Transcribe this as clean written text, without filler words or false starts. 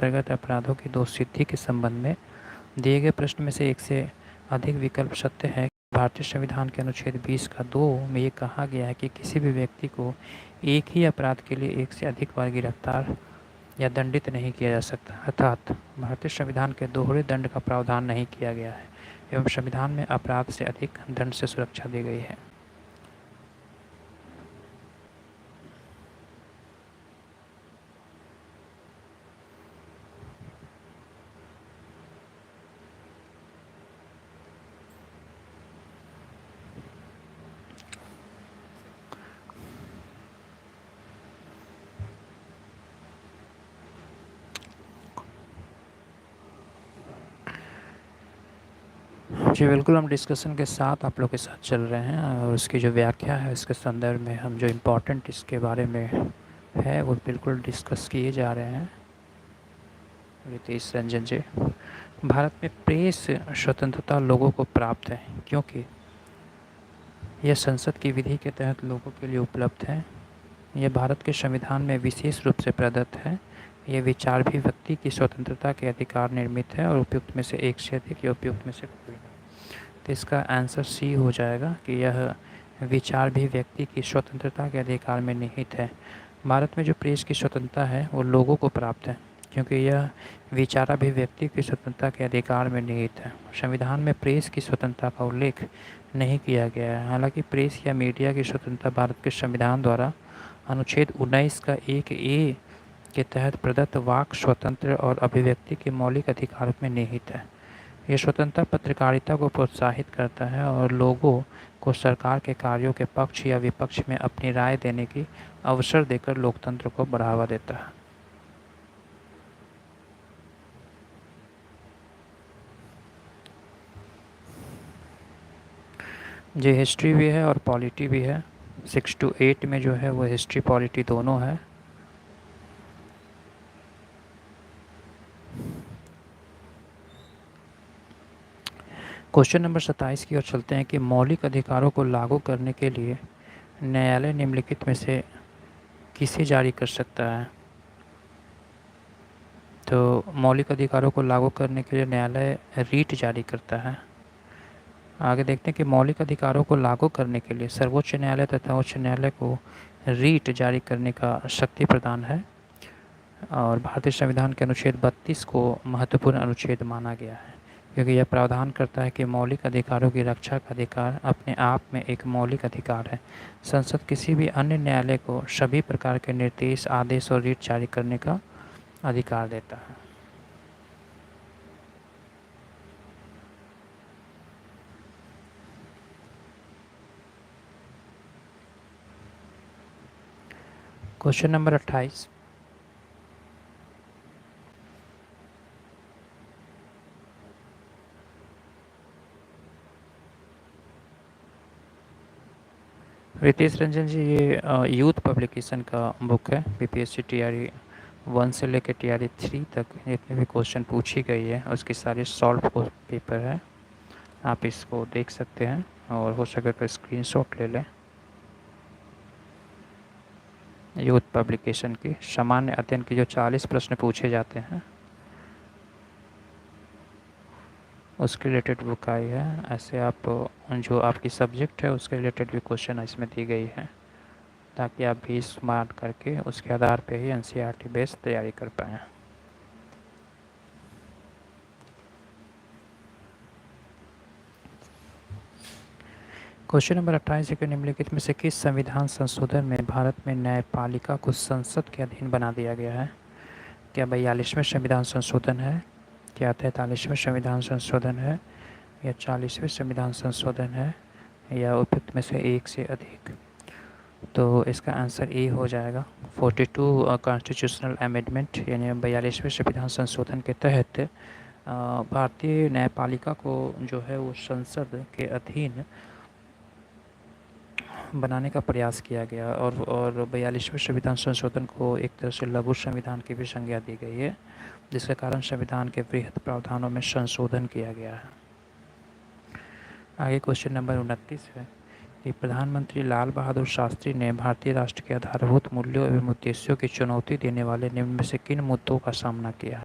अंतर्गत अपराधों की दोषसिद्धि के संबंध में दिए गए प्रश्न में से एक से अधिक विकल्प सत्य है। भारतीय संविधान के अनुच्छेद 20 का 2 में ये कहा गया है कि किसी भी व्यक्ति को एक ही अपराध के लिए एक से अधिक बार गिरफ्तार या दंडित नहीं किया जा सकता। अर्थात भारतीय संविधान के दोहरे दंड का प्रावधान नहीं किया गया है एवं संविधान में अपराध से अधिक दंड से सुरक्षा दी गई है। जी बिल्कुल, हम डिस्कशन के साथ आप लोग के साथ चल रहे हैं और उसकी जो व्याख्या है उसके संदर्भ में हम जो इम्पोर्टेंट इसके बारे में है वो बिल्कुल डिस्कस किए जा रहे हैं। रितेश रंजन जी, भारत में प्रेस स्वतंत्रता लोगों को प्राप्त है क्योंकि यह संसद की विधि के तहत लोगों के लिए उपलब्ध है। यह भारत के संविधान में विशेष रूप से प्रदत्त है। यह विचार भी व्यक्ति की स्वतंत्रता के अधिकार निर्मित है और उपयुक्त में से एक से अधिक या उपयुक्त में से कोई नहीं। तो इसका आंसर सी हो जाएगा कि यह विचार भी व्यक्ति की स्वतंत्रता के अधिकार में निहित है। भारत में जो प्रेस की स्वतंत्रता है वो लोगों को प्राप्त है क्योंकि यह विचाराभिव्यक्ति की स्वतंत्रता के अधिकार में निहित है। संविधान में प्रेस की स्वतंत्रता का उल्लेख नहीं किया गया है। हालांकि प्रेस या मीडिया की स्वतंत्रता भारत के संविधान द्वारा अनुच्छेद 19 का 1A के तहत प्रदत्त वाक स्वतंत्र और अभिव्यक्ति के मौलिक अधिकार में निहित है। यह स्वतंत्रता पत्रकारिता को प्रोत्साहित करता है और लोगों को सरकार के कार्यों के पक्ष या विपक्ष में अपनी राय देने की अवसर देकर लोकतंत्र को बढ़ावा देता है। जी हिस्ट्री भी है और पॉलिटी भी है। 6 to 8 में जो है वो हिस्ट्री पॉलिटी दोनों है। क्वेश्चन नंबर 27 की ओर चलते हैं कि मौलिक अधिकारों को लागू करने के लिए न्यायालय निम्नलिखित में से किसे जारी कर सकता है। तो मौलिक अधिकारों को लागू करने के लिए न्यायालय रीट जारी करता है। आगे देखते हैं कि मौलिक अधिकारों को लागू करने के लिए सर्वोच्च न्यायालय तथा उच्च न्यायालय को रीट जारी करने का शक्ति प्रदान है और भारतीय संविधान के अनुच्छेद 32 को महत्वपूर्ण अनुच्छेद माना गया है क्योंकि यह प्रावधान करता है कि मौलिक अधिकारों की रक्षा का अधिकार अपने आप में एक मौलिक अधिकार है। संसद किसी भी अन्य न्यायालय को सभी प्रकार के निर्देश, आदेश और रीट जारी करने का अधिकार देता है। क्वेश्चन नंबर 28, रितेश रंजन जी, ये यूथ पब्लिकेशन का बुक है। बीपीएससी TRE 1 से लेकर TRE 3 तक जितने भी क्वेश्चन पूछी गई है उसकी सारी सॉल्व पेपर है। आप इसको देख सकते हैं और हो सके तो स्क्रीनशॉट ले लें। यूथ पब्लिकेशन की सामान्य अध्ययन के जो 40 प्रश्न पूछे जाते हैं उसके रिलेटेड बुक आई है। ऐसे आप जो आपकी सब्जेक्ट है उसके रिलेटेड भी क्वेश्चन इसमें दी गई है ताकि आप भी स्मार्ट करके उसके आधार पे ही NCERT बेस्ड तैयारी कर पाएँ। क्वेश्चन नंबर 28 के निम्नलिखित में से किस संविधान संशोधन में भारत में न्यायपालिका को संसद के अधीन बना दिया गया है। क्या 42वें संविधान संशोधन है, क्या 43वें संविधान संशोधन है, या 40वें संविधान संशोधन है, या उपयुक्त में से एक से अधिक। तो इसका आंसर ए हो जाएगा 42 कॉन्स्टिट्यूशनल अमेंडमेंट यानी 42वें संविधान संशोधन के तहत भारतीय न्यायपालिका को जो है वो संसद के अधीन बनाने का प्रयास किया गया और 42वें संविधान संशोधन को एक तरह से लघु संविधान की भी संज्ञा दी गई है जिसके कारण संविधान के वृहद प्रावधानों में संशोधन किया गया है। आगे क्वेश्चन नंबर 29 है कि प्रधानमंत्री लाल बहादुर शास्त्री ने भारतीय राष्ट्र के आधारभूत मूल्यों एवं उद्देश्यों की चुनौती देने वाले निम्न में से किन मुद्दों का सामना किया है।